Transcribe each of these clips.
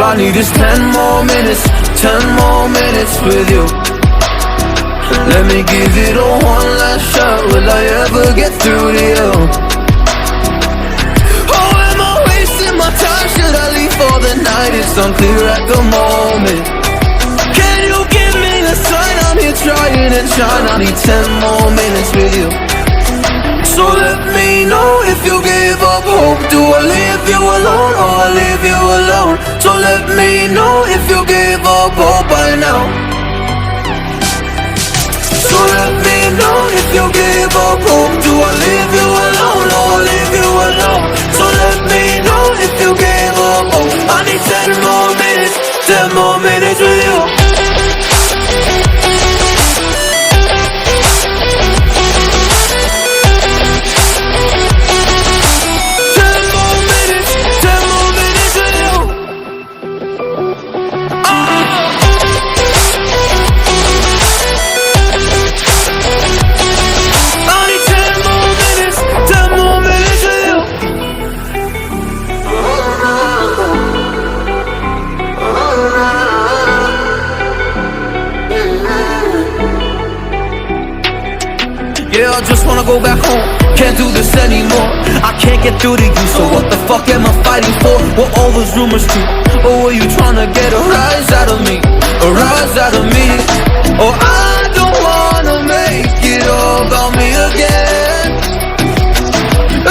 All I need is 10 more minutes, 10 more minutes with you. Let me give it a one last shot. Will I ever get through to you? Oh, am I wasting my time? Should I leave for the night? It's unclear at the moment. Can you give me a sign? I'm here trying and trying. I need 10 more minutes with you. So let me know if you give up hope. Do I leave you alone or I leave you alone? So let me know if you give up hope by now. So let me know if you give up hope. Do I leave you alone or I leave you alone? So let me know if you give up hope. I need 10 more minutes, 10 more minutes with you. Yeah, I just wanna go back home. Can't do this anymore. I can't get through to you, so what the fuck am I fighting for? Were all those rumors true? Or were you trying to get a rise out of me? A rise out of me? Oh, I don't wanna make it all about me again.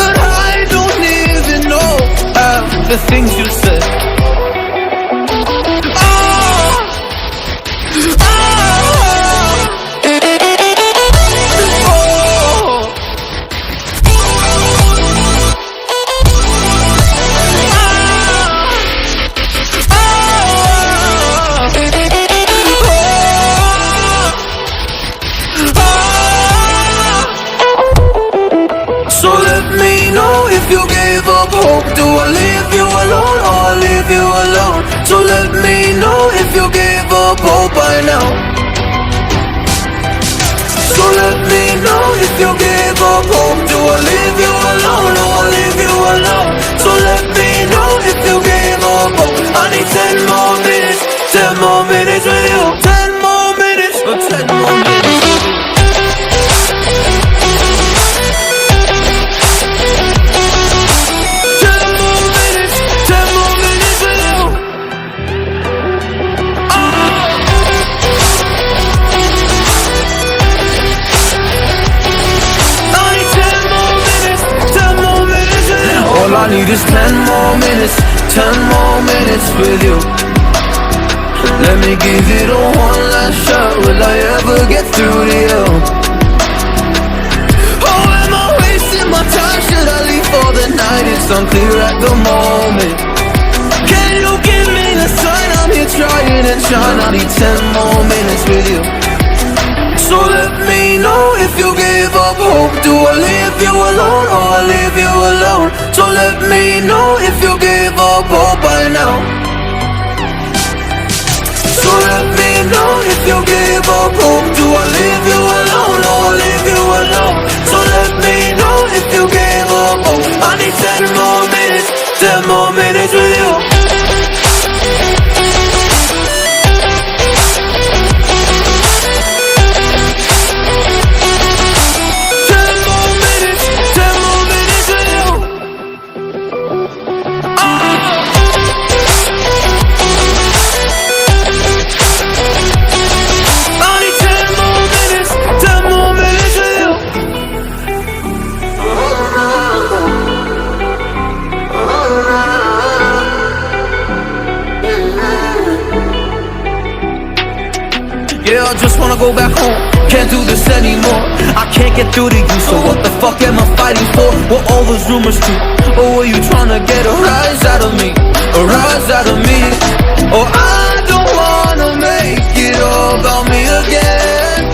And I don't even know half the things you said. So let me know if you gave up hope. Do I leave you alone or I leave you alone? So let me know if you gave up hope by now. So let me know if you gave up hope. Do I leave you alone or I leave you alone? So let me know if you gave up hope. I need 10 more minutes, 10 more minutes with you. 10 more minutes, or 10 more minutes with you. All I need is 10 more minutes, 10 more minutes with you. Let me give it a one last shot. Will I ever get through to you? Oh, am I wasting my time? Should I leave for the night? It's unclear at the moment. Can you give me a sign? I'm here trying and trying. I need 10 more minutes with you. So let me know if you gave up hope. Do I leave you alone or I leave you alone? So let me know if you gave up hope by now. So let me know if you gave up hope. Do I leave you alone or I leave you alone? So let me know if you gave up hope. I need 10 more minutes, 10 more minutes with you. Yeah, I just wanna go back home. Can't do this anymore. I can't get through to you, so what the fuck am I fighting for? Were all those rumors true? Or were you trying to get a rise out of me? A rise out of me? Oh, I don't wanna make it all about me again.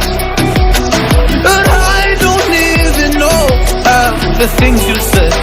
And I don't even know half the things you said.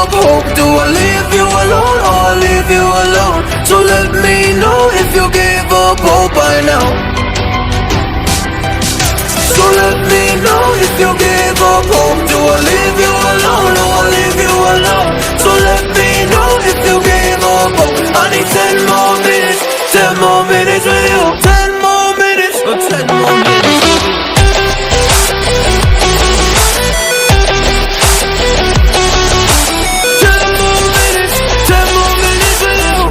up hope? Do I leave you alone or I leave you alone? So let me know if you gave up hope by now. So let me know if you gave up hope. Do I leave you alone or I leave you alone? So let me know if you gave up hope. I need 10 more minutes, 10 more minutes with you. 10 more minutes, or 10 more minutes with you. 10 more minutes, 10 more minutes with you.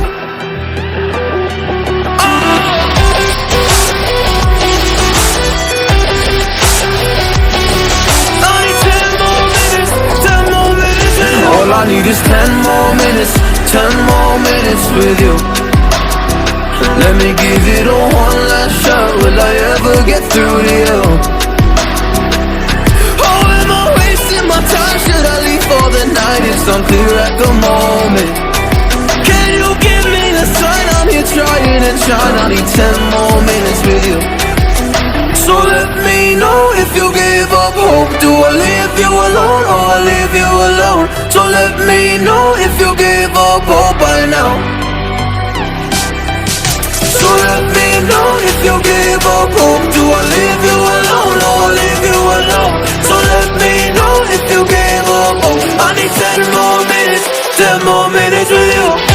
All I need is 10 more minutes, 10 more minutes with you. Let me give it a one last shot. Will I ever get through to you? Oh, am I wasting my time? Should I leave for the night? It's unclear at the moment. Can you give me a sign? I'm here trying and trying. I need 10 more minutes with you. So let me know if you gave up hope. Do I leave you alone or I leave you alone? So let me know if you gave up hope by now. So let me know if you gave up hope. Do I leave you alone or I leave you alone? So let me know if you gave up hope. I need 10 more minutes, 10 more minutes with you.